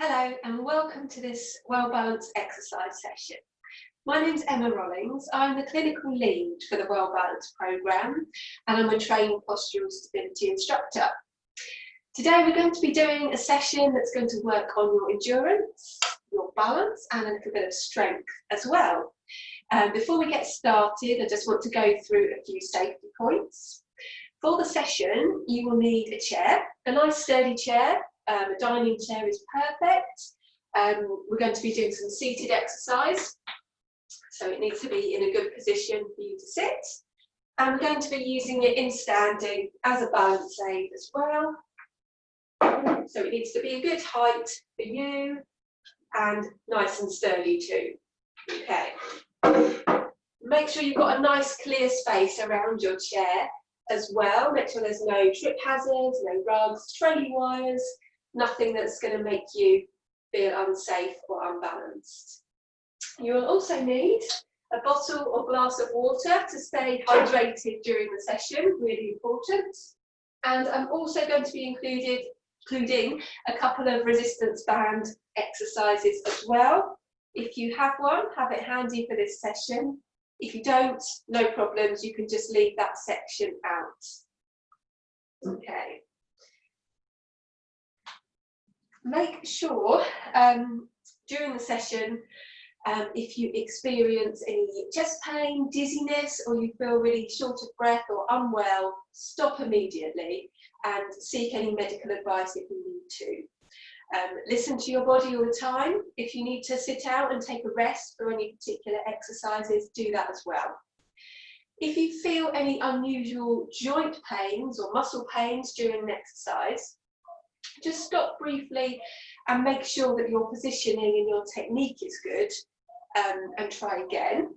Hello and welcome to this well-balanced exercise session. My name's Emma Rollings. I'm the clinical lead for the Well-Balanced programme and I'm a trained Postural Stability Instructor. Today we're going to be doing a session that's going to work on your endurance, your balance and a little bit of strength as well. Before we get started, I just want to go through a few safety points. For the session, you will need a chair, a nice sturdy chair. A dining chair is perfect. We're going to be doing some seated exercise, so it needs to be in a good position for you to sit. And we're going to be using it in standing as a balance aid as well. So it needs to be a good height for you and nice and sturdy too. Okay. Make sure you've got a nice clear space around your chair as well. Make sure there's no trip hazards, no rugs, trailing wires. Nothing that's going to make you feel unsafe or unbalanced. You will also need a bottle or glass of water to stay hydrated during the session, really important. And I'm also going to be including a couple of resistance band exercises as well. If you have one, have it handy for this session. If you don't, no problems, you can just leave that section out. Okay. Make sure during the session, if you experience any chest pain, dizziness, or you feel really short of breath or unwell, stop immediately and seek any medical advice if you need to. Listen to your body all the time. If you need to sit out and take a rest for any particular exercises, do that as well. If you feel any unusual joint pains or muscle pains during an exercise, just stop briefly and make sure that your positioning and your technique is good, and try again.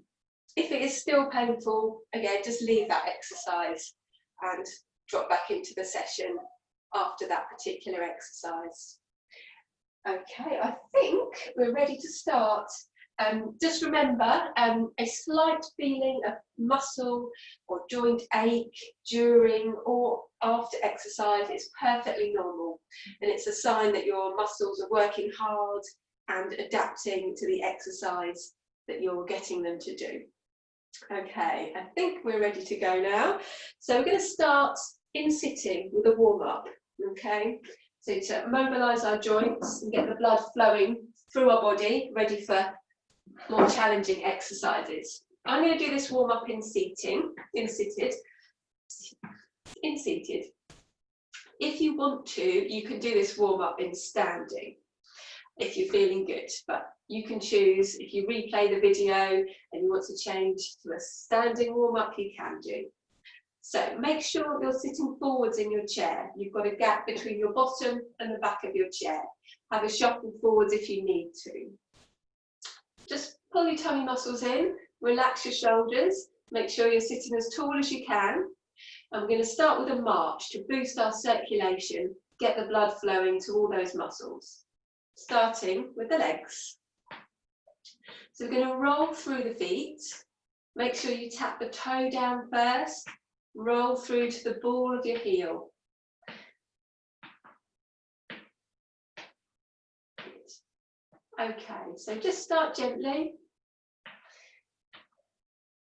If it is still painful, again, just leave that exercise and drop back into the session after that particular exercise. Okay, I think we're ready to start. Just remember, a slight feeling of muscle or joint ache during or after exercise is perfectly normal, and it's a sign that your muscles are working hard and adapting to the exercise that you're getting them to do. Okay, I think we're ready to go now. So we're going to start in sitting with a warm-up, okay? So to mobilise our joints and get the blood flowing through our body, ready for more challenging exercises. I'm going to do this warm up in seated. If you want to, you can do this warm up in standing if you're feeling good, but you can choose. If you replay the video and you want to change to a standing warm up, you can do. So make sure you're sitting forwards in your chair. You've got a gap between your bottom and the back of your chair. Have a shuffle forwards if you need to. Just pull your tummy muscles in, relax your shoulders, make sure you're sitting as tall as you can. And we're going to start with a march to boost our circulation, get the blood flowing to all those muscles. Starting with the legs. So we're going to roll through the feet. Make sure you tap the toe down first, roll through to the ball of your heel. Okay, so just start gently.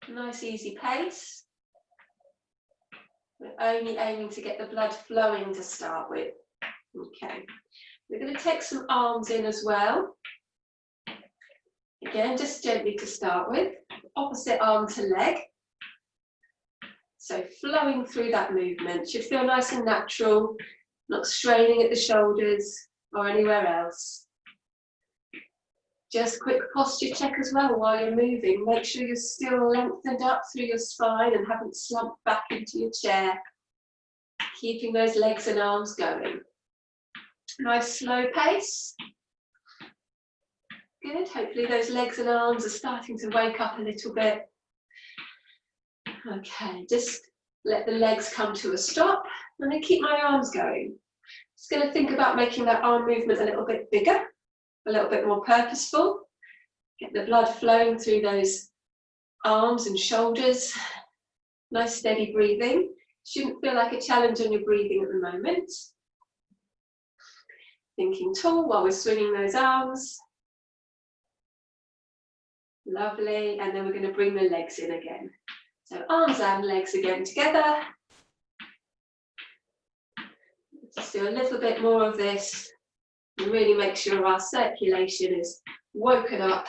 Nice easy pace. We're only aiming to get the blood flowing to start with. Okay, we're going to take some arms in as well. Again, just gently to start with. Opposite arm to leg. So flowing through that movement. Should feel nice and natural, not straining at the shoulders or anywhere else. Just quick posture check as well while you're moving. Make sure you're still lengthened up through your spine and haven't slumped back into your chair. Keeping those legs and arms going. Nice slow pace. Good. Hopefully those legs and arms are starting to wake up a little bit. Okay, just let the legs come to a stop and then keep my arms going. Just going to think about making that arm movement a little bit bigger. A little bit more purposeful. Get the blood flowing through those arms and shoulders. Nice steady breathing. Shouldn't feel like a challenge on your breathing at the moment. Thinking tall while we're swinging those arms. Lovely, and then we're going to bring the legs in again. So arms and legs again together. Just do a little bit more of this and really make sure our circulation is woken up.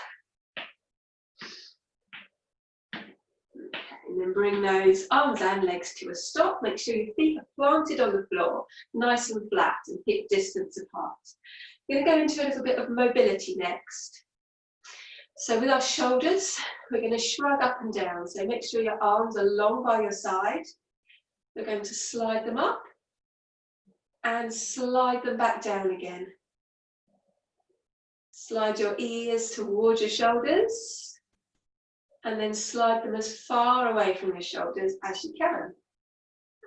And then bring those arms and legs to a stop. Make sure your feet are planted on the floor, nice and flat and hip distance apart. We're going to go into a little bit of mobility next. So with our shoulders, we're going to shrug up and down. So make sure your arms are long by your side. We're going to slide them up and slide them back down again. Slide your ears towards your shoulders. And then slide them as far away from your shoulders as you can.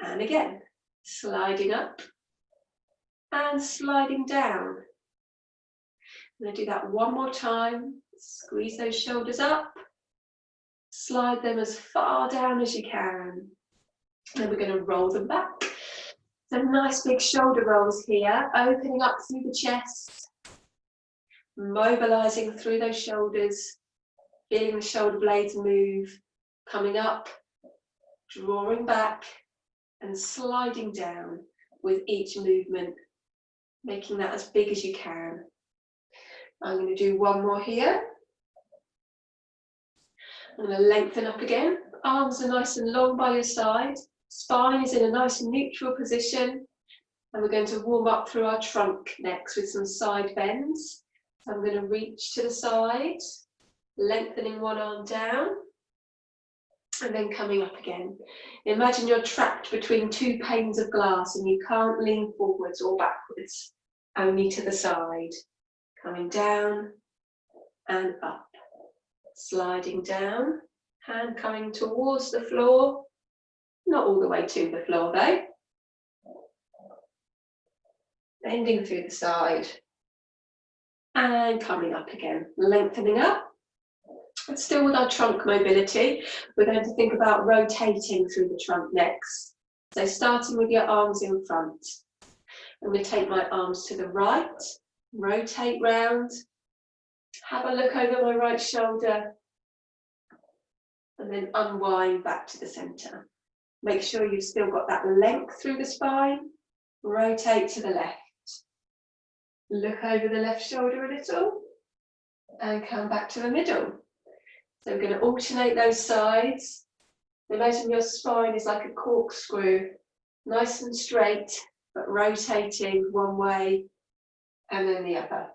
And again, sliding up and sliding down. I'm going to do that one more time. Squeeze those shoulders up. Slide them as far down as you can. And then we're going to roll them back. Some nice big shoulder rolls here, opening up through the chest. Mobilizing through those shoulders. Feeling the shoulder blades move, coming up, drawing back and sliding down with each movement, making that as big as you can. I'm going to do one more here. I'm going to lengthen up again. Arms are nice and long by your side. Spine is in a nice neutral position. And we're going to warm up through our trunk next with some side bends. So I'm going to reach to the side. Lengthening one arm down and then coming up again. Imagine you're trapped between two panes of glass and you can't lean forwards or backwards, only to the side. Coming down and up. Sliding down, hand coming towards the floor. Not all the way to the floor though. Bending through the side. And coming up again, lengthening up. But still with our trunk mobility, we're going to think about rotating through the trunk next. So starting with your arms in front. I'm going to take my arms to the right, rotate round, have a look over my right shoulder, and then unwind back to the centre. Make sure you've still got that length through the spine, rotate to the left. Look over the left shoulder a little, and come back to the middle. So we're going to alternate those sides. Imagine your spine is like a corkscrew, nice and straight, but rotating one way and then the other.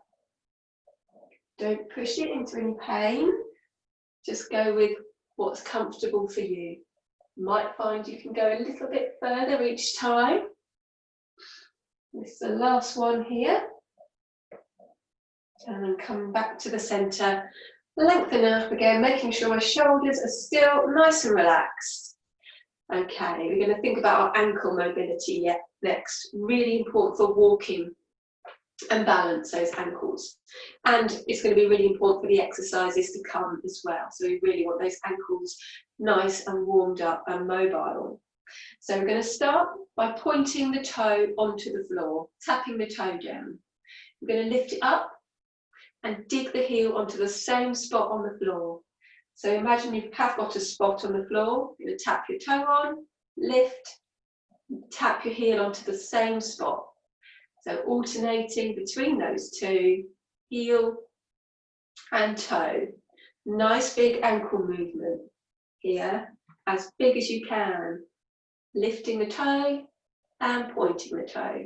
Don't push it into any pain. Just go with what's comfortable for you. You might find you can go a little bit further each time. This is the last one here. And then come back to the centre. Lengthen up again, making sure my shoulders are still nice and relaxed. Okay, we're going to think about our ankle mobility next. Really important for walking and balance those ankles. And it's going to be really important for the exercises to come as well. So we really want those ankles nice and warmed up and mobile. So we're going to start by pointing the toe onto the floor, tapping the toe down. We're going to lift it up and dig the heel onto the same spot on the floor. So imagine you have got a spot on the floor, you're going to tap your toe on, lift, tap your heel onto the same spot. So alternating between those two, heel and toe. Nice big ankle movement here, as big as you can. Lifting the toe and pointing the toe.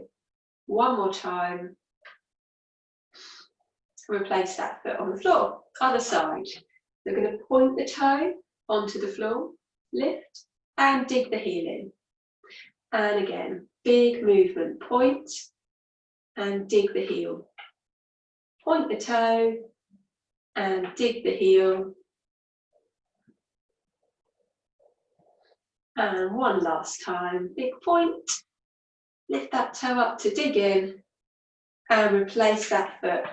One more time. Replace that foot on the floor. Other side. We're going to point the toe onto the floor, lift, and dig the heel in. And again, big movement. Point and dig the heel. Point the toe and dig the heel. And one last time. Big point. Lift that toe up to dig in and replace that foot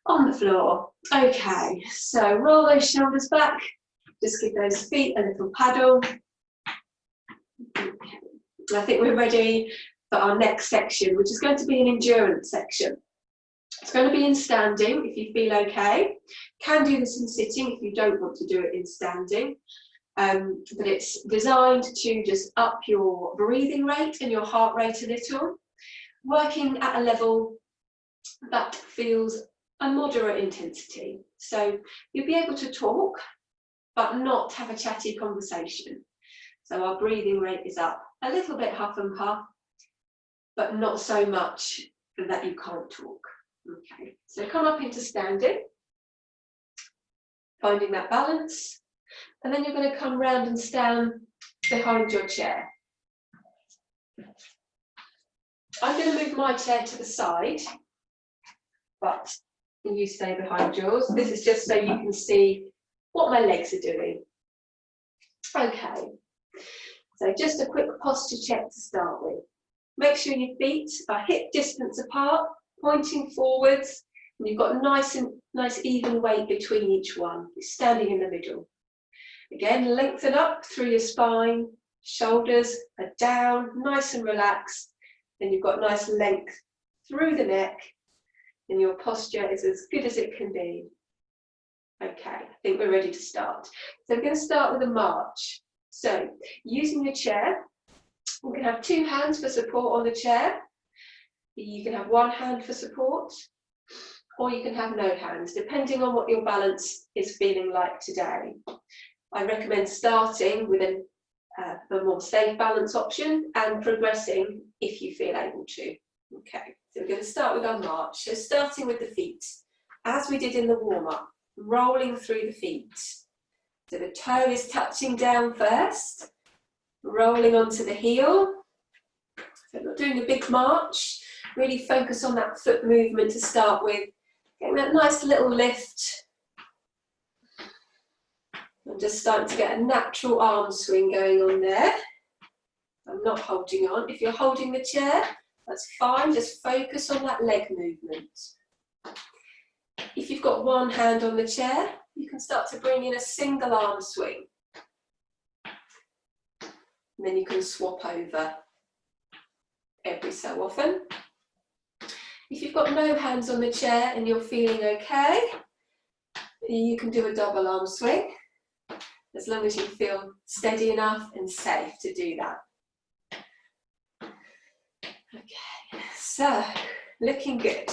on the floor. Okay, so roll those shoulders back. Just give those feet a little paddle. Okay. I think we're ready for our next section, which is going to be an endurance section. It's going to be in standing if you feel okay. Can do this in sitting if you don't want to do it in standing. But it's designed to just up your breathing rate and your heart rate a little, working at a level that feels a moderate intensity. So you'll be able to talk, but not have a chatty conversation. So our breathing rate is up a little bit, huff and puff, but not so much that you can't talk. Okay, so come up into standing, finding that balance, and then you're going to come round and stand behind your chair. I'm going to move my chair to the side, but you stay behind yours. This is just so you can see what my legs are doing. Okay, so just a quick posture check to start with. Make sure your feet are hip distance apart, pointing forwards, and you've got nice even weight between each one. You're standing in the middle. Again, lengthen up through your spine, shoulders are down, nice and relaxed, and you've got nice length through the neck, and your posture is as good as it can be. Okay, I think we're ready to start. So we're going to start with a march. So using your chair, we're going to have 2 hands for support on the chair. You can have 1 hand for support, or you can have no hands, depending on what your balance is feeling like today. I recommend starting with a more safe balance option and progressing if you feel able to. Okay, so we're going to start with our march. So starting with the feet, as we did in the warm-up, rolling through the feet. So the toe is touching down first, rolling onto the heel. So not doing a big march, really focus on that foot movement to start with, getting that nice little lift. I'm just starting to get a natural arm swing going on there. I'm not holding on. If you're holding the chair, that's fine, just focus on that leg movement. If you've got 1 hand on the chair, you can start to bring in a single arm swing. And then you can swap over every so often. If you've got no hands on the chair and you're feeling okay, you can do a double arm swing, as long as you feel steady enough and safe to do that. Okay, so looking good.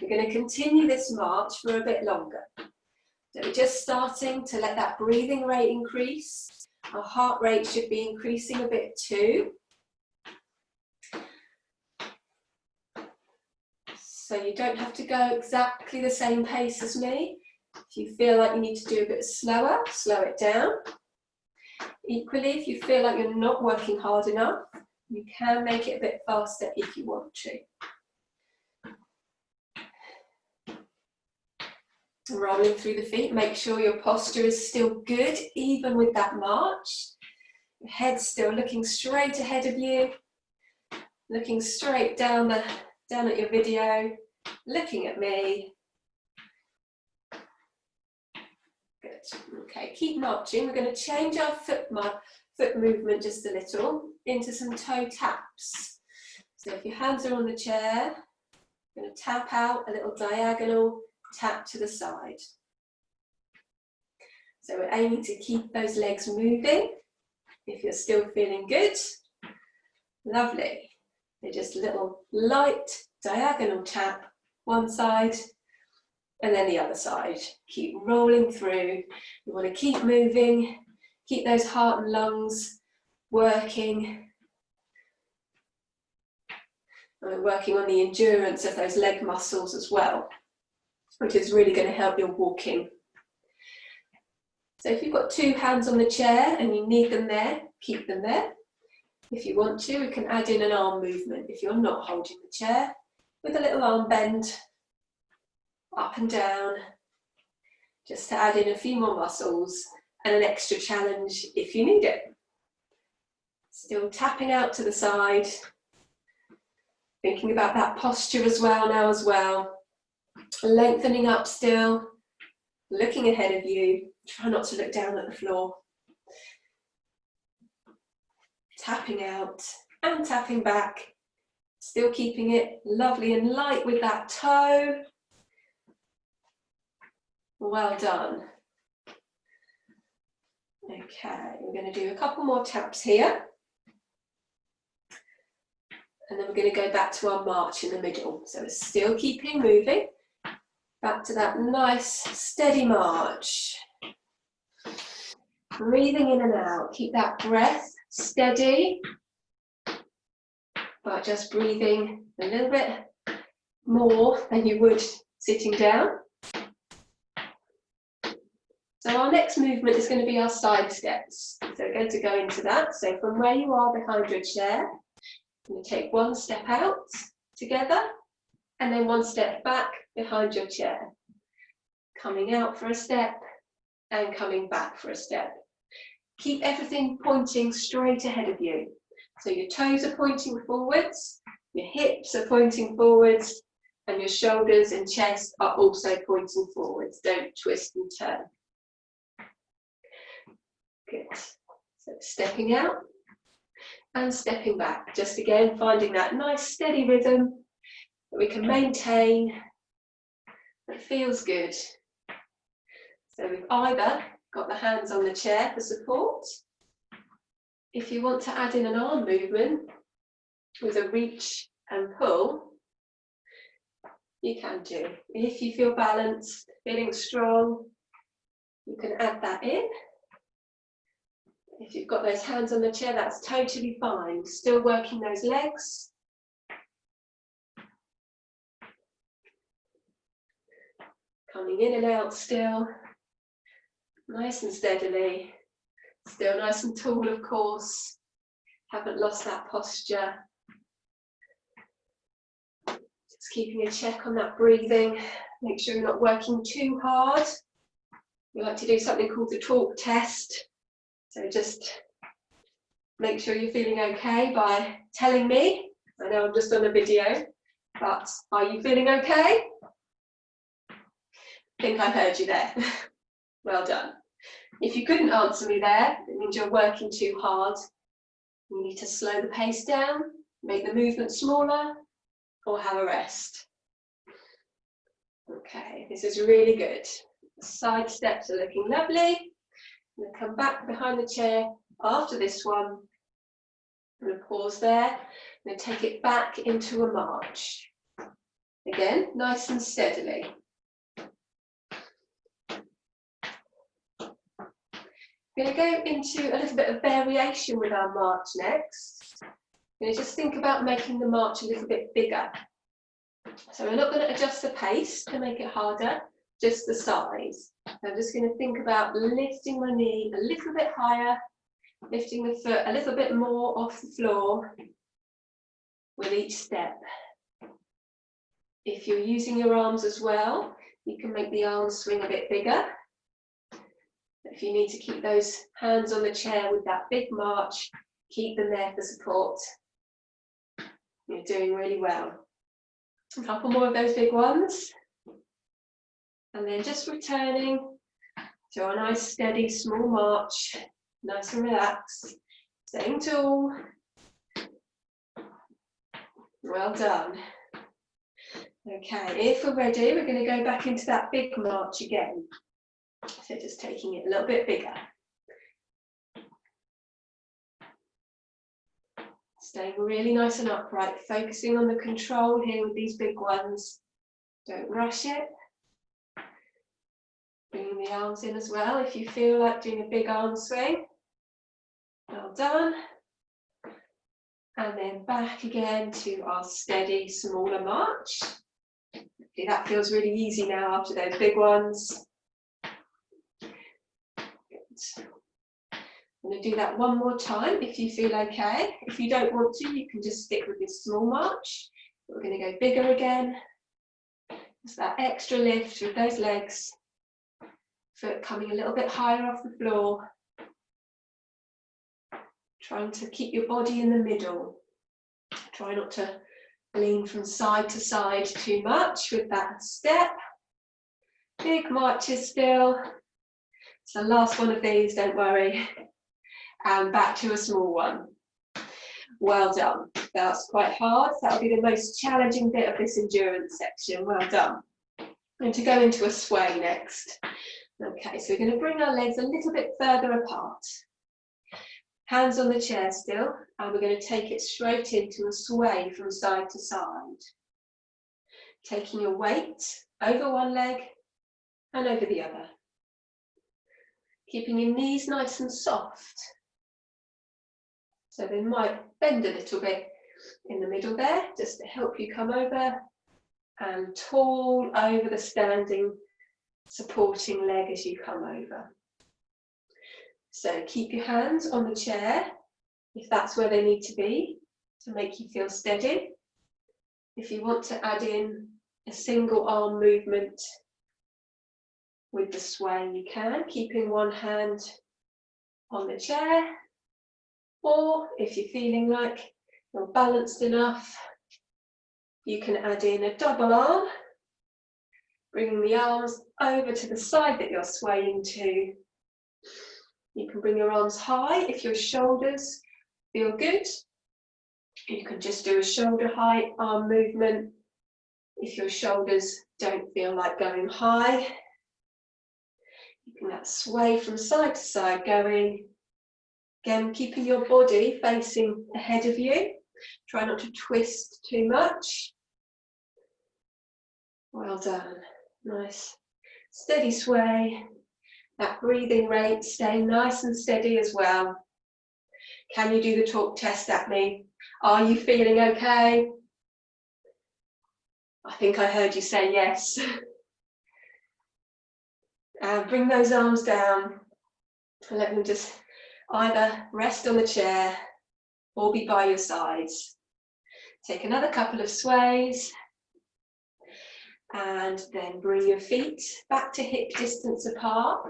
We're going to continue this march for a bit longer. So we're just starting to let that breathing rate increase. Our heart rate should be increasing a bit too. So you don't have to go exactly the same pace as me. If you feel like you need to do a bit slower, slow it down. Equally, if you feel like you're not working hard enough, you can make it a bit faster if you want to. Rolling through the feet, make sure your posture is still good, even with that march. Your head's still looking straight ahead of you, looking straight down at your video, looking at me. Good. Okay, keep marching. We're going to change our foot movement just a little into some toe taps. So if your hands are on the chair, you're going to tap out a little diagonal tap to the side. So we're aiming to keep those legs moving. If you're still feeling good, lovely. They're just a little light diagonal tap, one side and then the other side. Keep rolling through. You want to keep moving, keep those heart and lungs working. And we're working on the endurance of those leg muscles as well, which is really going to help your walking. So if you've got 2 hands on the chair and you need them there, keep them there. If you want to, we can add in an arm movement if you're not holding the chair, with a little arm bend, up and down, just to add in a few more muscles and an extra challenge if you need it. Still tapping out to the side, thinking about that posture as well, lengthening up still, looking ahead of you, try not to look down at the floor. Tapping out and tapping back Still keeping it lovely and light with that toe. Well done. Okay, we're going to do a couple more taps here. And then we're going to go back to our march in the middle. So we're still keeping moving. Back to that nice steady march. Breathing in and out. Keep that breath steady. But just breathing a little bit more than you would sitting down. So our next movement is going to be our side steps. So we're going to go into that. So from where you are behind your chair, you're going to take one step out together and then one step back behind your chair. Coming out for a step and coming back for a step. Keep everything pointing straight ahead of you. So your toes are pointing forwards, your hips are pointing forwards, and your shoulders and chest are also pointing forwards. Don't twist and turn. Good. So stepping out and stepping back. Just again, finding that nice steady rhythm that we can maintain, that feels good. So we've either got the hands on the chair for support. If you want to add in an arm movement with a reach and pull, you can do. If you feel balanced, feeling strong, you can add that in. If you've got those hands on the chair, that's totally fine. Still working those legs. Coming in and out still. Nice and steadily. Still nice and tall, of course. Haven't lost that posture. Just keeping a check on that breathing. Make sure you're not working too hard. We like to do something called the talk test. So just make sure you're feeling okay by telling me. I know I'm just on a video, but are you feeling okay? I think I heard you there. Well done. If you couldn't answer me there, it means you're working too hard. You need to slow the pace down, make the movement smaller, or have a rest. Okay, this is really good. The side steps are looking lovely. I'm going to come back behind the chair after this one. I'm going to pause there. I'm going to take it back into a march. Again, nice and steadily. We're going to go into a little bit of variation with our march next. We're going to just think about making the march a little bit bigger. So we're not going to adjust the pace to make it harder, just the size. I'm just going to think about lifting my knee a little bit higher, lifting the foot a little bit more off the floor with each step. If you're using your arms as well, you can make the arms swing a bit bigger. If you need to keep those hands on the chair with that big march, keep them there for support. You're doing really well. A couple more of those big ones. And then just returning to a nice steady small march, nice and relaxed, staying tall. Well done. Okay, if we're ready, we're going to go back into that big march again. So just taking it a little bit bigger. Staying really nice and upright, focusing on the control here with these big ones. Don't rush it. Bringing the arms in as well if you feel like doing a big arm swing. Well done. And then back again to our steady, smaller march. Okay, that feels really easy now after those big ones. Good. I'm going to do that one more time if you feel okay. If you don't want to, you can just stick with this small march. We're going to go bigger again. Just that extra lift with those legs. Foot coming a little bit higher off the floor. Trying to keep your body in the middle. Try not to lean from side to side too much with that step. Big marches still. It's the last one of these, don't worry. And back to a small one. Well done. That's quite hard. That'll be the most challenging bit of this endurance section. Well done. I'm going to go into a sway next. Okay, so we're going to bring our legs a little bit further apart. Hands on the chair still, and we're going to take it straight into a sway from side to side. Taking your weight over one leg and over the other. Keeping your knees nice and soft. So they might bend a little bit in the middle there, just to help you come over and tall over the standing supporting leg as you come over. So keep your hands on the chair, if that's where they need to be, to make you feel steady. If you want to add in a single arm movement with the sway, you can, keeping one hand on the chair. Or if you're feeling like you're balanced enough, you can add in a double arm, bringing the arms over to the side that you're swaying to. You can bring your arms high if your shoulders feel good. You can just do a shoulder height arm movement if your shoulders don't feel like going high. You can sway from side to side going. Again, keeping your body facing ahead of you. Try not to twist too much. Well done. Nice. Steady sway. That breathing rate staying nice and steady as well. Can you do the talk test at me? Are you feeling okay? I think I heard you say yes. Bring those arms down and let them just either rest on the chair or be by your sides. Take another couple of sways and then bring your feet back to hip distance apart.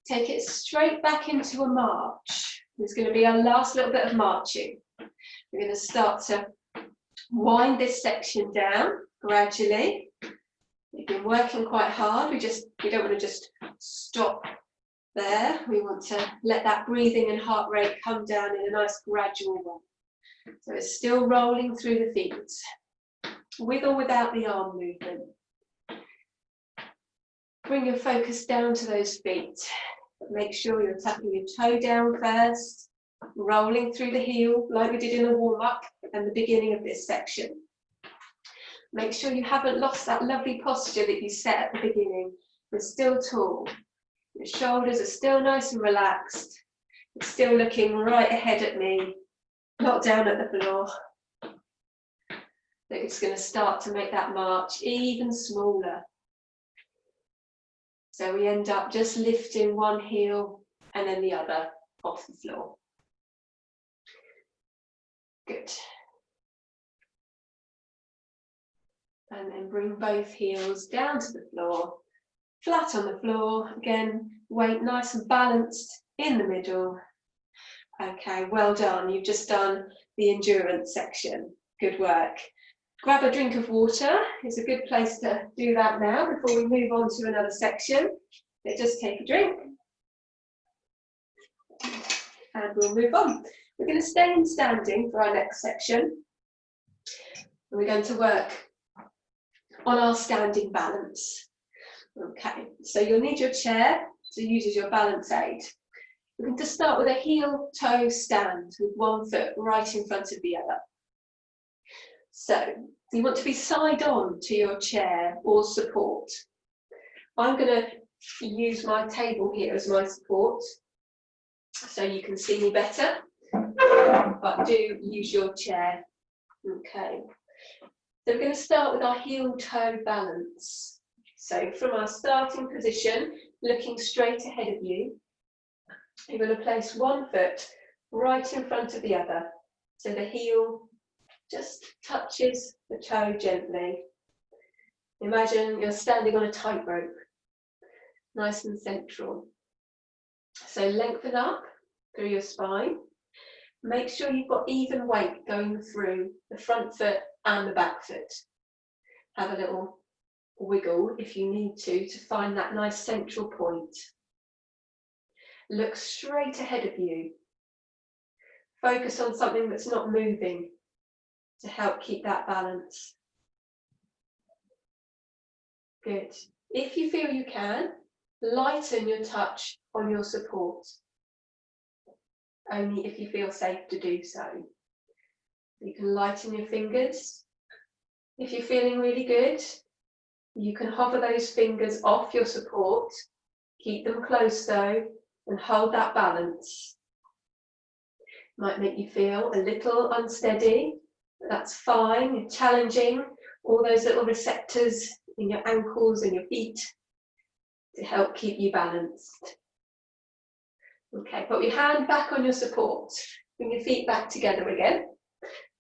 Take it straight back into a march. It's going to be our last little bit of marching. We're going to start to wind this section down gradually. We've been working quite hard. We don't want to just stop there. We want to let that breathing and heart rate come down in a nice gradual way. So it's still rolling through the feet, with or without the arm movement. Bring your focus down to those feet. Make sure you're tapping your toe down first, rolling through the heel like we did in the warm-up and the beginning of this section. Make sure you haven't lost that lovely posture that you set at the beginning. We're still tall. Your shoulders are still nice and relaxed. You're still looking right ahead at me, not down at the floor. It's going to start to make that march even smaller. So we end up just lifting one heel and then the other off the floor. Good. And then bring both heels down to the floor, flat on the floor. Again, weight nice and balanced in the middle. Okay, well done. You've just done the endurance section. Good work. Grab a drink of water. It's a good place to do that now before we move on to another section. But just take a drink. And we'll move on. We're going to stay in standing for our next section. We're going to work on our standing balance. Okay, so you'll need your chair to use as your balance aid. We're going to start with a heel-toe stand with one foot right in front of the other. So you want to be side on to your chair or support. I'm going to use my table here as my support so you can see me better, but do use your chair. Okay, so we're going to start with our heel-toe balance. So from our starting position, looking straight ahead of you, you're going to place one foot right in front of the other, so the heel just touches the toe gently. Imagine you're standing on a tightrope, nice and central. So lengthen up through your spine. Make sure you've got even weight going through the front foot and the back foot. Have a little wiggle if you need to find that nice central point. Look straight ahead of you. Focus on something that's not moving. to help keep that balance. Good. If you feel you can, lighten your touch on your support. Only if you feel safe to do so. You can lighten your fingers. If you're feeling really good, you can hover those fingers off your support. Keep them close though, and hold that balance. Might make you feel a little unsteady, but that's fine. You're challenging all those little receptors in your ankles and your feet to help keep you balanced. Okay, put your hand back on your support. Bring your feet back together again.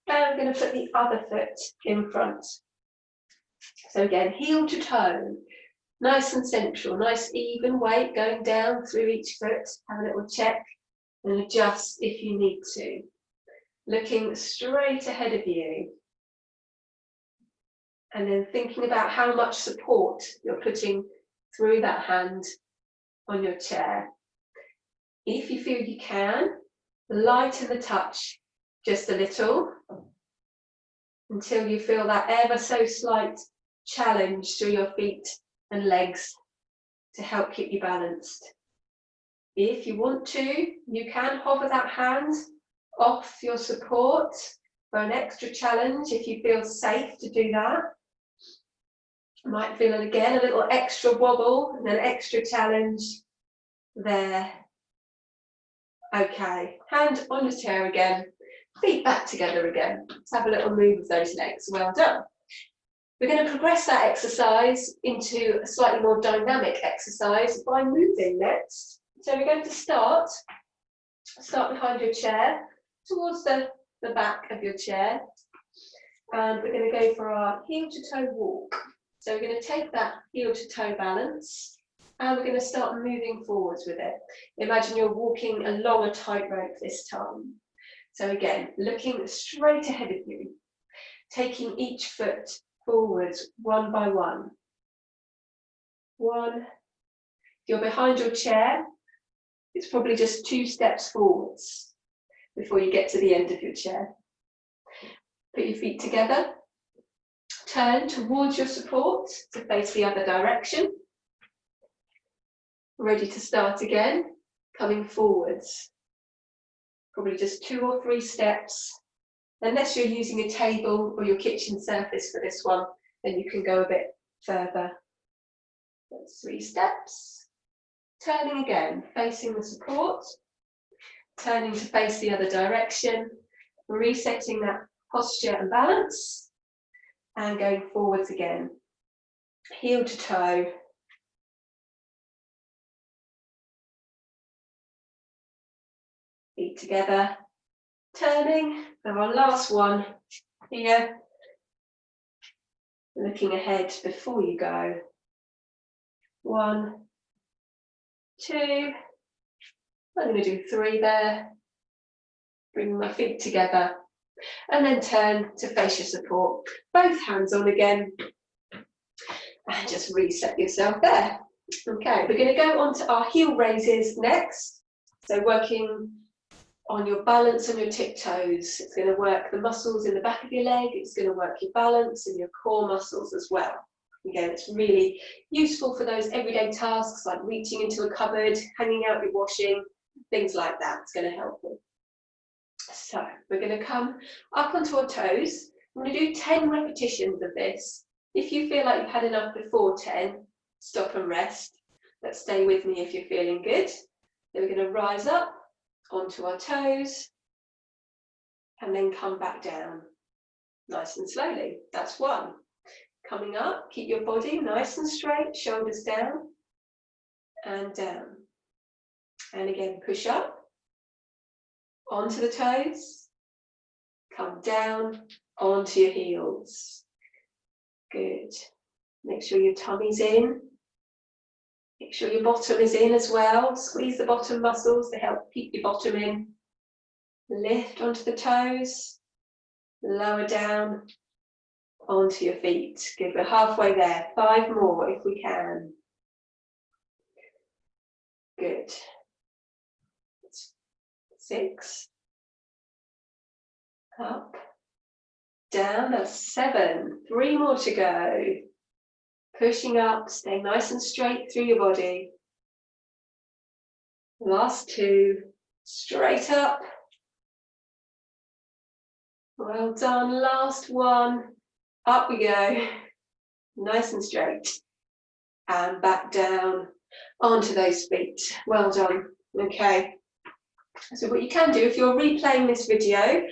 And we're going to put the other foot in front. So again, heel to toe, nice and central, nice even weight going down through each foot. Have a little check and adjust if you need to. Looking straight ahead of you. And then thinking about how much support you're putting through that hand on your chair. If you feel you can, lighten the touch just a little until you feel that ever so slight challenge through your feet and legs to help keep you balanced. If you want to, you can hover that hand off your support for an extra challenge if you feel safe to do that. You might feel again a little extra wobble and an extra challenge there. Okay, hand on your chair again, feet back together again. Let's have a little move of those legs. Well done. We're going to progress that exercise into a slightly more dynamic exercise by moving next. So we're going to start behind your chair, towards the back of your chair. And we're going to go for our heel to toe walk. So we're going to take that heel to toe balance and we're going to start moving forwards with it. Imagine you're walking along a tightrope this time. So again, looking straight ahead of you, taking each foot forwards one by one. One. If you're behind your chair, it's probably just 2 steps forwards before you get to the end of your chair. Put your feet together. Turn towards your support to face the other direction. Ready to start again, coming forwards. Probably just 2 or 3 steps. Unless you're using a table or your kitchen surface for this one, then you can go a bit further. That's 3 steps. Turning again, facing the support. Turning to face the other direction. Resetting that posture and balance. And going forwards again. Heel to toe. Feet together, turning, and our last one here, looking ahead before you go. 1, 2, I'm going to do 3 there, bring my feet together, and then turn to face your support, both hands on again, and just reset yourself there. Okay, we're going to go on to our heel raises next, so working on your balance on your tiptoes. It's going to work the muscles in the back of your leg. It's going to work your balance and your core muscles as well. Again, it's really useful for those everyday tasks like reaching into a cupboard, hanging out your washing, things like that. It's going to help you. So we're going to come up onto our toes. I'm going to do 10 repetitions of this. If you feel like you've had enough before 10, stop and rest. But stay with me if you're feeling good. Then we're going to rise up onto our toes and then come back down nice and slowly. That's 1. Coming up, keep your body nice and straight, shoulders down and down. And again, push up onto the toes, come down onto your heels. Good. Make sure your tummy's in. Make sure your bottom is in as well. Squeeze the bottom muscles to help keep your bottom in. Lift onto the toes. Lower down onto your feet. Good, we're halfway there. 5 more if we can. Good. 6. Up. down, that's 7, 3 more to go. Pushing up, stay nice and straight through your body. Last 2, straight up. Well done, last 1, up we go, nice and straight. And back down onto those feet, well done, okay. So what you can do, if you're replaying this video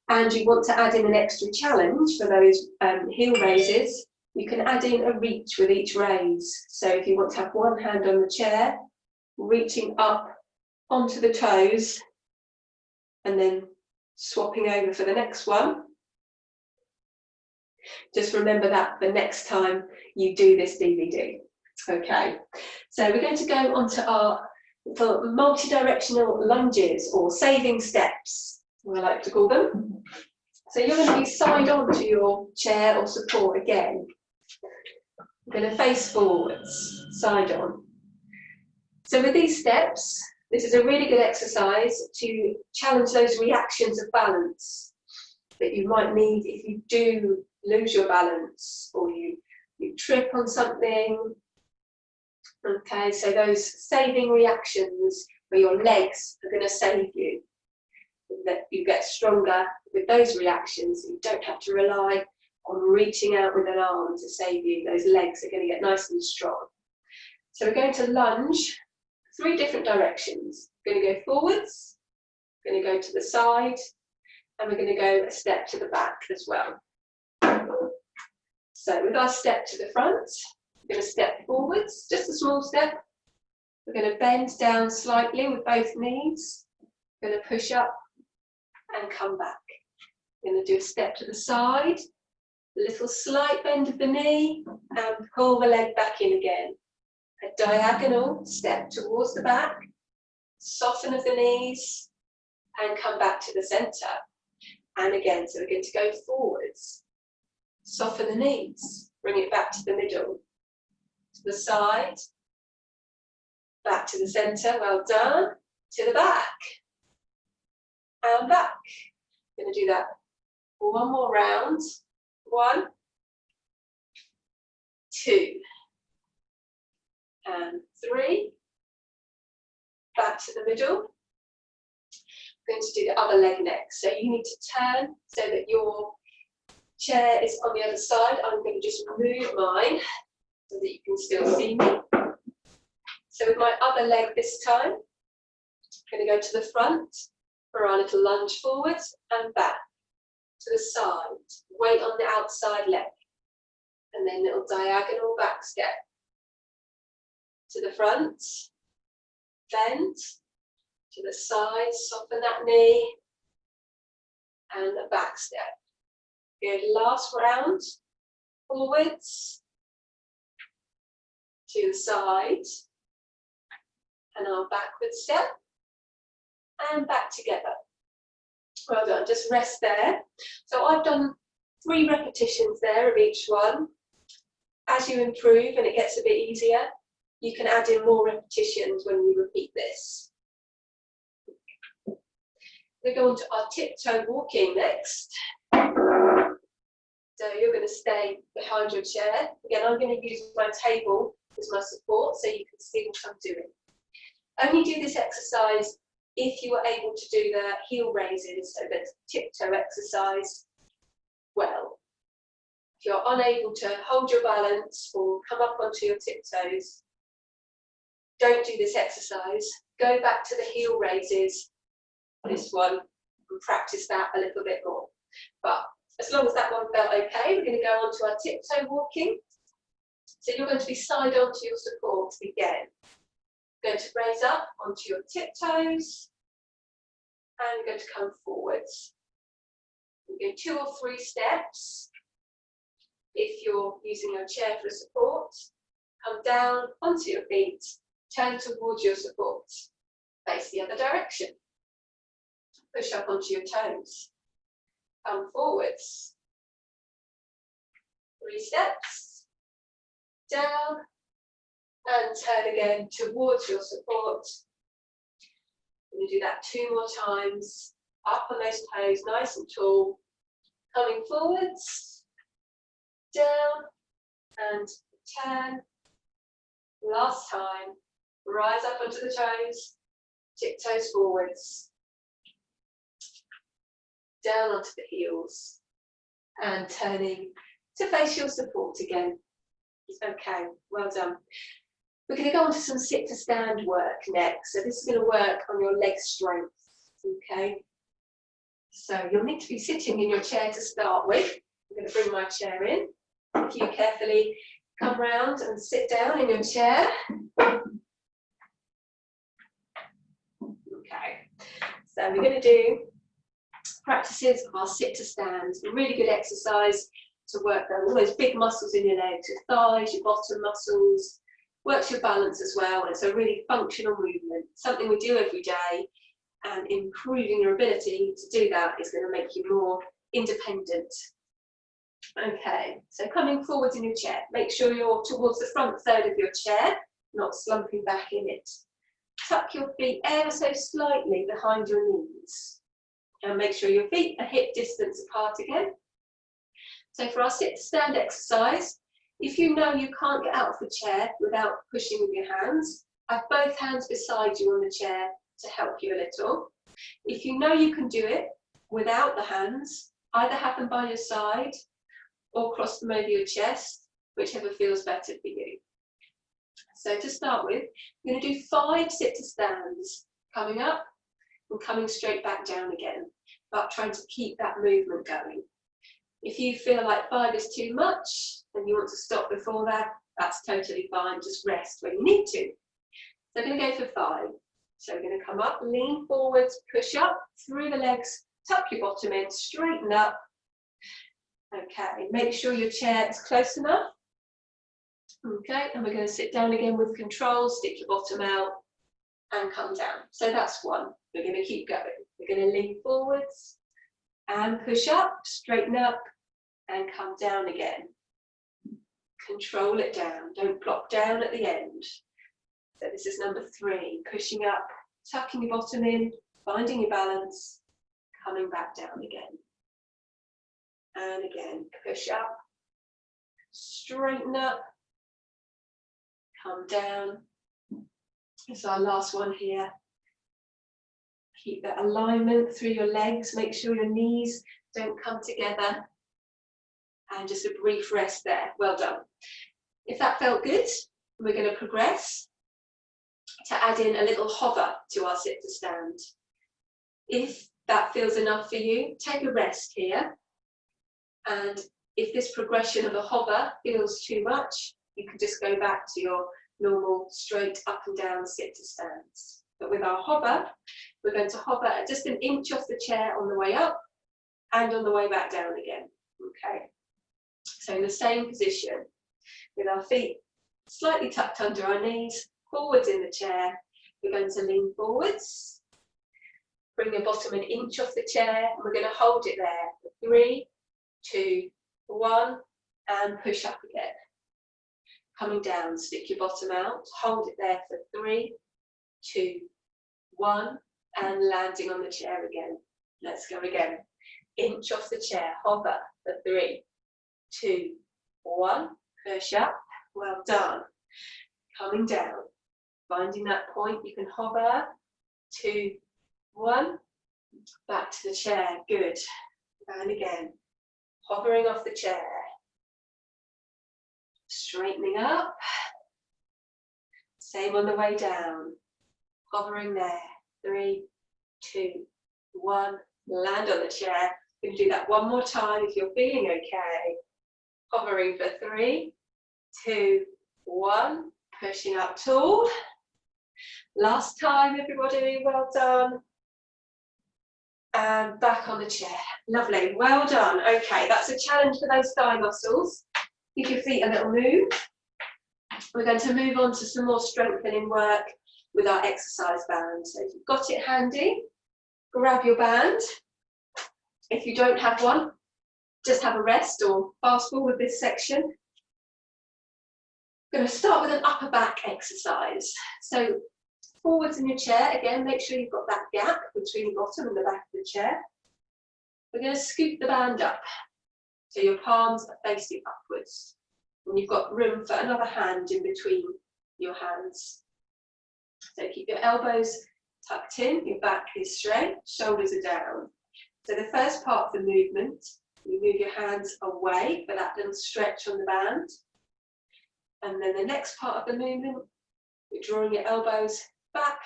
and you want to add in an extra challenge for those heel raises, you can add in a reach with each raise. So if you want to have one hand on the chair, reaching up onto the toes, and then swapping over for the next one. Just remember that the next time you do this DVD. Okay, so we're going to go onto our multi-directional lunges, or saving steps, I like to call them. So you're going to be side on to your chair or support again. You're going to face forwards, side on. So with these steps, this is a really good exercise to challenge those reactions of balance that you might need if you do lose your balance or you trip on something. Okay, so those saving reactions where your legs are going to save you, that you get stronger with those reactions. You don't have to rely on reaching out with an arm to save you. Those legs are going to get nice and strong. So we're going to lunge 3 different directions. We're going to go forwards, we're going to go to the side, and we're going to go a step to the back as well. So with our step to the front, we're going to step forwards, just a small step. We're going to bend down slightly with both knees. We're going to push up and come back. We're going to do a step to the side, a little slight bend of the knee, and pull the leg back in again. A diagonal step towards the back, soften of the knees, and come back to the centre. And again, so we're going to go forwards, soften the knees, bring it back to the middle, to the side, back to the centre, well done, to the back, and back. We're going to do that one more round. 1, 2, and 3, back to the middle. I'm going to do the other leg next. So you need to turn so that your chair is on the other side. I'm going to just move mine so that you can still see me. So with my other leg this time, I'm going to go to the front for our little lunge forwards and back to the side. Weight on the outside leg. And then little diagonal back step. To the front, bend, to the side, soften that knee, and a back step. Good, last round, forwards, to the side, and our backward step, and back together. Well done, just rest there. So I've done 3 repetitions there of each one. As you improve and it gets a bit easier, you can add in more repetitions when you repeat this. We're going to our tiptoe walking next. So you're going to stay behind your chair. Again, I'm going to use my table as my support so you can see what I'm doing. Only do this exercise if you are able to do the heel raises, so that's tiptoe exercise well. If you're unable to hold your balance or come up onto your tiptoes, don't do this exercise. Go back to the heel raises, this one, and practice that a little bit more. But as long as that one felt okay, we're going to go on to our tiptoe walking. So you're going to be side on to your support again. You're going to raise up onto your tiptoes, and you're going to come forwards. We're going 2 or 3 steps. If you're using your chair for support, come down onto your feet, turn towards your support, face the other direction. Push up onto your toes, come forwards. 3 steps, down, and turn again towards your support. We're going to do that 2 more times, up on those toes, nice and tall, Coming forwards, down, and turn. Last time. Rise up onto the toes, tiptoes forwards, down onto the heels, and turning to face your support again. Okay, well done. We're going to go on to some sit to stand work next. So this is going to work on your leg strength. Okay, so you'll need to be sitting in your chair to start with. I'm going to bring my chair in. If you carefully come round and sit down in your chair. Okay, so we're going to do practices of our sit to stand. A really good exercise to work on all those big muscles in your legs, your thighs, your bottom muscles, works your balance as well. And it's a really functional movement, something we do every day, and improving your ability to do that is going to make you more independent. Okay, so coming forwards in your chair, make sure you're towards the front third of your chair, not slumping back in it. Tuck your feet ever so slightly behind your knees. And make sure your feet are hip distance apart again. So for our sit to stand exercise, if you know you can't get out of the chair without pushing with your hands, have both hands beside you on the chair to help you a little. If you know you can do it without the hands, either have them by your side or cross them over your chest, whichever feels better for you. So to start with, we're going to do 5 sit to stands, coming up and coming straight back down again, but trying to keep that movement going. If you feel like 5 is too much and you want to stop before that, that's totally fine, just rest when you need to. So I'm going to go for 5. So we're going to come up, lean forwards, push up through the legs, tuck your bottom in, straighten up. Okay, make sure your chair is close enough. Okay, and we're going to sit down again with control, stick your bottom out and come down. So that's 1. We're going to keep going. We're going to lean forwards and push up, straighten up and come down again. Control it down, don't plop down at the end. So this is number 3, pushing up, tucking your bottom in, finding your balance, coming back down again. And again, push up, straighten up, come down. It's our last one here. Keep that alignment through your legs, make sure your knees don't come together. And just a brief rest there, well done. If that felt good, we're going to progress to add in a little hover to our sit to stand. If that feels enough for you, take a rest here. And if this progression of a hover feels too much, you can just go back to your normal straight up and down sit to stands. But with our hover, we're going to hover at just an inch off the chair on the way up and on the way back down again. Okay. So in the same position, with our feet slightly tucked under our knees, forwards in the chair, we're going to lean forwards, bring your bottom an inch off the chair, and we're going to hold it there for 3, 2, 1, and push up again. Coming down, stick your bottom out, hold it there for 3, 2, 1, and landing on the chair again. Let's go again. Inch off the chair, hover for 3, 2, 1, push up, well done. Coming down, finding that point, you can hover, 2, 1, back to the chair, good. And again, hovering off the chair, straightening up, same on the way down, hovering there, 3, 2, 1, land on the chair. You can do that one more time if you're feeling okay. Hovering for 3, 2, 1, pushing up tall. Last time, everybody, well done. And back on the chair. Lovely, well done. Okay, that's a challenge for those thigh muscles. Give your feet a little move. We're going to move on to some more strengthening work with our exercise band. So if you've got it handy, grab your band. If you don't have one, just have a rest or fast forward this section. I'm going to start with an upper back exercise. So forwards in your chair, again, make sure you've got that gap between the bottom and the back of the chair. we're going to scoop the band up. So your palms are facing upwards. And you've got room for another hand in between your hands. So keep your elbows tucked in, your back is straight, shoulders are down. So the first part of the movement, you move your hands away for that little stretch on the band. And then the next part of the movement, you're drawing your elbows back,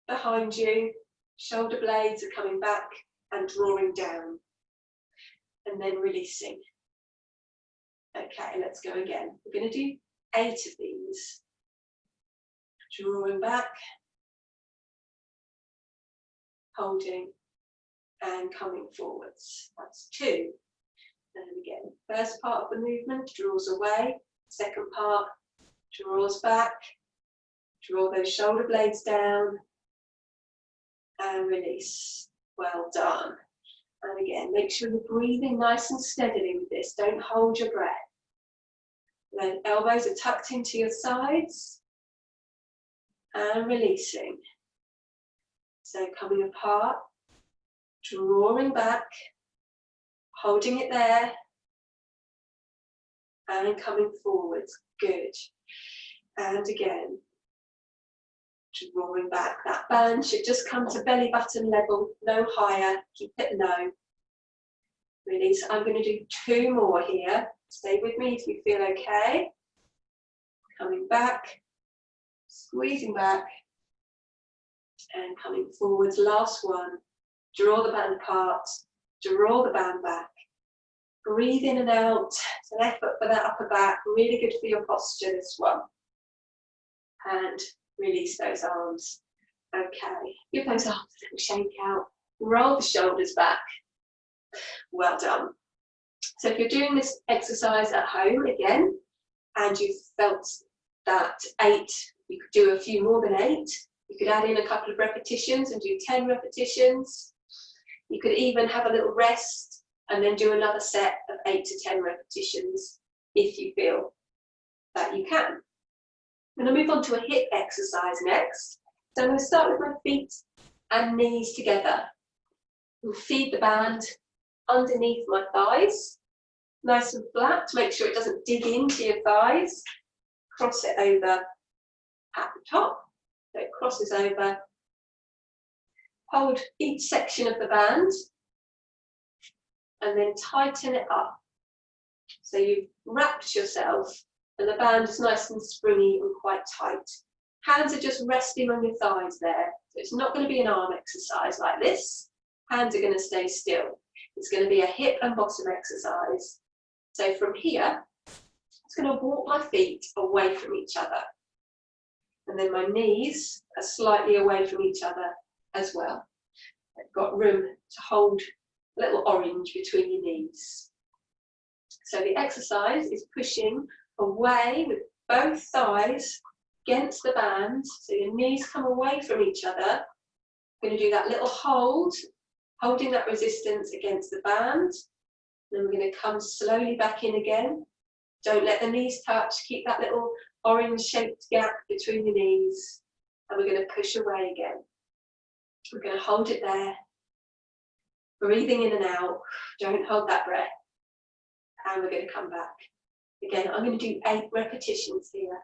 behind you, shoulder blades are coming back and drawing down. And then releasing. Okay, let's go again. We're going to do 8 of these. Drawing back, holding, and coming forwards. That's 2. And again, first part of the movement draws away, second part draws back, draw those shoulder blades down, and release. Well done. And again, make sure you're breathing nice and steadily with this. Don't hold your breath. Then elbows are tucked into your sides and releasing. So coming apart, drawing back, holding it there, and coming forwards. Good. And again, drawing back. That band should just come to belly button level, no higher. Keep it low. Release. I'm going to do 2 more here. Stay with me if you feel okay. Coming back, squeezing back, and coming forwards. Last one. Draw the band apart, draw the band back. Breathe in and out. It's an effort for that upper back. Really good for your posture, this one. And release those arms. Okay, give those arms a little shake out. Roll the shoulders back. Well done. So if you're doing this exercise at home again, and you felt that 8, you could do a few more than 8. You could add in a couple of repetitions and do 10 repetitions. You could even have a little rest and then do another set of 8 to 10 repetitions if you feel that you can. I'm going to move on to a hip exercise next. So I'm going to start with my feet and knees together. We'll feed the band underneath my thighs, nice and flat, to make sure it doesn't dig into your thighs. Cross it over at the top, so it crosses over. Hold each section of the band and then tighten it up. So you've wrapped yourself and the band is nice and springy and quite tight. Hands are just resting on your thighs there. So it's not going to be an arm exercise like this. Hands are going to stay still. It's going to be a hip and bottom exercise. So from here, I'm going to walk my feet away from each other. And then my knees are slightly away from each other as well. I've got room to hold a little orange between your knees. So the exercise is pushing away with both thighs against the band. So your knees come away from each other. We're going to do that little hold, holding that resistance against the band. Then we're going to come slowly back in again. Don't let the knees touch. Keep that little orange shaped gap between your knees. And we're going to push away again. We're going to hold it there. Breathing in and out. Don't hold that breath. And we're going to come back. Again, I'm going to do 8 repetitions here.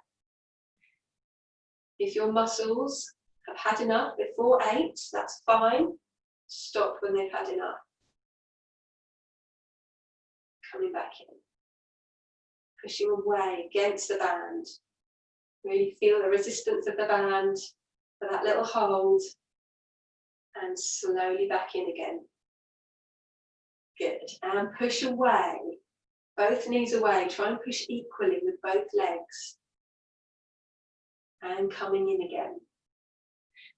If your muscles have had enough before 8, that's fine. Stop when they've had enough. Coming back in. Pushing away against the band. Really feel the resistance of the band for that little hold. And slowly back in again. Good. And push away. Both knees away. Try and push equally with both legs. And coming in again.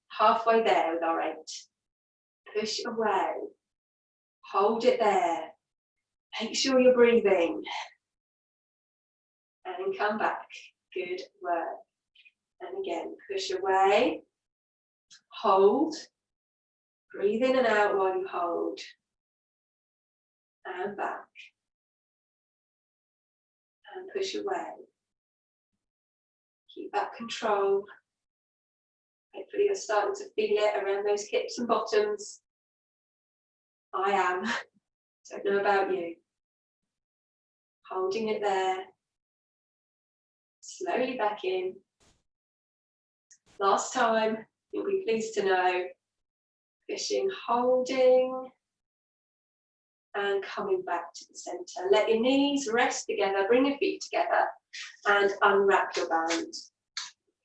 Halfway there with our 8. Push away. Hold it there. Make sure you're breathing. And come back. Good work. And again, push away. Hold. Breathe in and out while you hold. And back. And push away. Keep that control. Hopefully you're starting to feel it around those hips and bottoms. I am. Don't know about you. Holding it there. Slowly back in. Last time, you'll be pleased to know. Fishing, holding, and coming back to the center. Let your knees rest together, bring your feet together, and unwrap your band.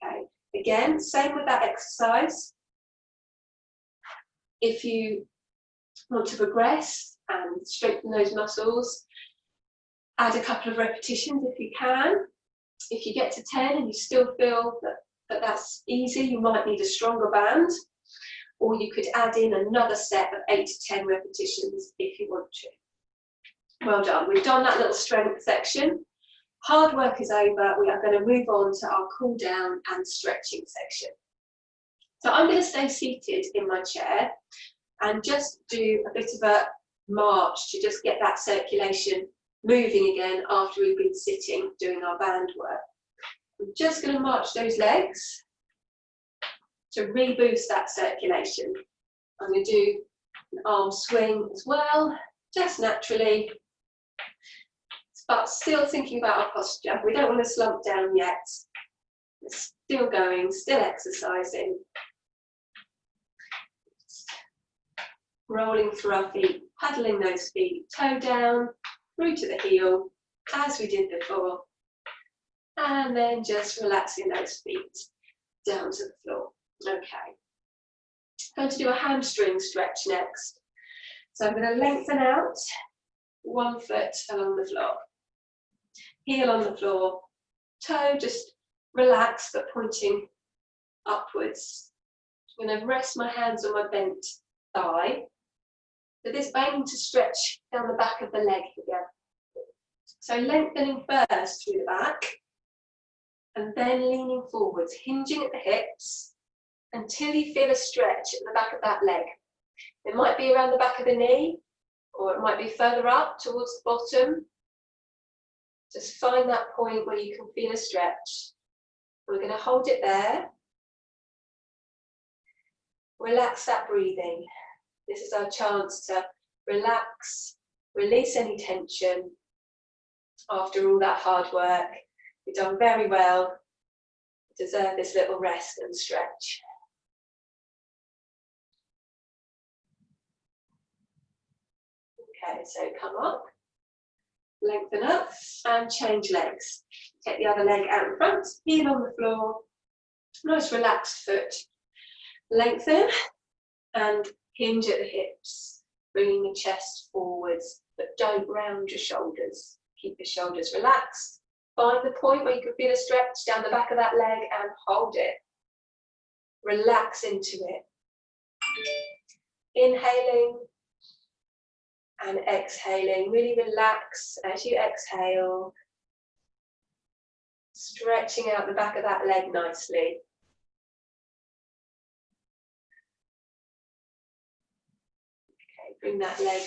Okay, again, same with that exercise. If you want to progress and strengthen those muscles, add a couple of repetitions if you can. If you get to 10 and you still feel that that's easy, you might need a stronger band, or you could add in another set of 8 to 10 repetitions if you want to. Well done. We've done that little strength section. Hard work is over. We are going to move on to our cool down and stretching section. So I'm going to stay seated in my chair and just do a bit of a march to just get that circulation moving again after we've been sitting doing our band work. I'm just going to march those legs to reboost that circulation. I'm going to do an arm swing as well, just naturally, but still thinking about our posture. We don't want to slump down yet. We're still going, still exercising. Rolling through our feet, paddling those feet, toe down, through to the heel, as we did before. And then just relaxing those feet down to the floor. Okay. I'm going to do a hamstring stretch next. So I'm going to lengthen out, 1 foot along the floor. Heel on the floor, toe just relaxed but pointing upwards. I'm going to rest my hands on my bent thigh. But this aiming to stretch down the back of the leg here. So lengthening first through the back and then leaning forwards, hinging at the hips until you feel a stretch at the back of that leg. It might be around the back of the knee, or it might be further up towards the bottom. Just find that point where you can feel a stretch. We're going to hold it there. Relax that breathing. This is our chance to relax, release any tension after all that hard work. You've done very well. You deserve this little rest and stretch. Okay, so come up, lengthen up and change legs. Take the other leg out in front, heel on the floor, nice relaxed foot. Lengthen and hinge at the hips, bringing the chest forwards, but don't round your shoulders. Keep your shoulders relaxed. Find the point where you can feel a stretch down the back of that leg and hold it. Relax into it. Inhaling and exhaling. Really relax as you exhale. Stretching out the back of that leg nicely. Okay, bring that leg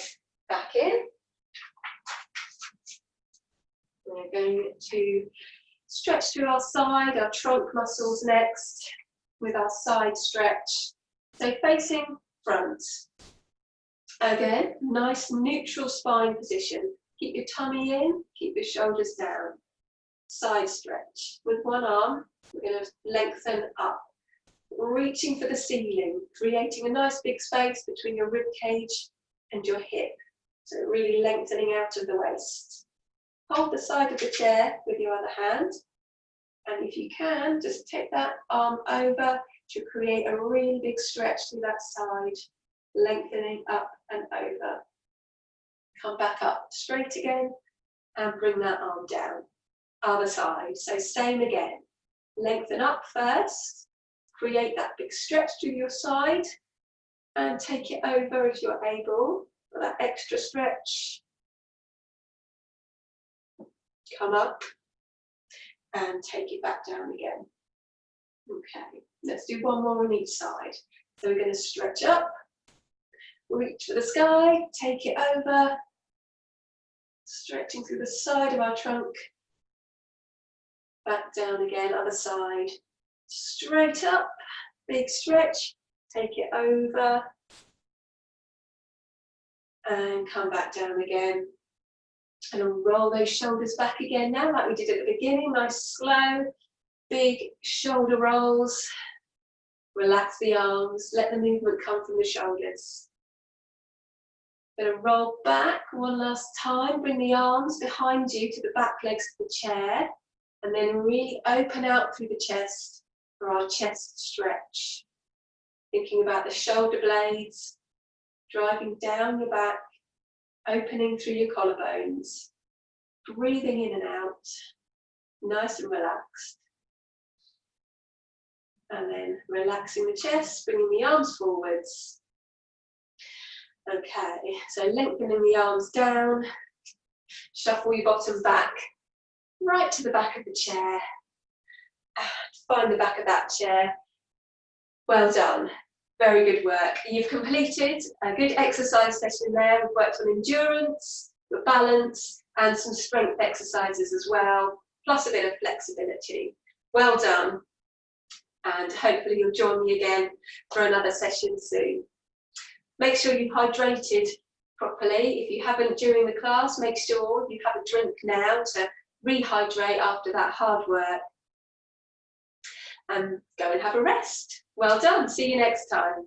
back in. We're going to stretch through our side, our trunk muscles next with our side stretch. So facing front. Again, nice neutral spine position. Keep your tummy in, keep your shoulders down. Side stretch. With one arm, we're going to lengthen up, reaching for the ceiling, creating a nice big space between your rib cage and your hip. So really lengthening out of the waist. Hold the side of the chair with your other hand. And if you can, just take that arm over to create a really big stretch through that side, lengthening up and over. Come back up straight again and bring that arm down. Other side, so same again. Lengthen up first, create that big stretch through your side and take it over if you're able, for that extra stretch. Come up and take it back down again. Okay, let's do one more on each side. So we're going to stretch up, reach for the sky, take it over, stretching through the side of our trunk, back down again, other side, straight up, big stretch, take it over, And come back down again. And roll those shoulders back again now, like we did at the beginning. Nice, slow, big shoulder rolls. Relax the arms, let the movement come from the shoulders. Going to roll back one last time. Bring the arms behind you to the back legs of the chair. And then really open out through the chest for our chest stretch. Thinking about the shoulder blades, driving down your back, opening through your collarbones. Breathing in and out, nice and relaxed. And then relaxing the chest, bringing the arms forwards. Okay, so lengthening the arms down, shuffle your bottom back, right to the back of the chair. Find the back of that chair. Well done, very good work. You've completed a good exercise session there. We've worked on endurance, your balance, and some strength exercises as well, plus a bit of flexibility. Well done. And hopefully you'll join me again for another session soon. Make sure you've hydrated properly. If you haven't during the class, make sure you have a drink now to rehydrate after that hard work. And go and have a rest. Well done. See you next time.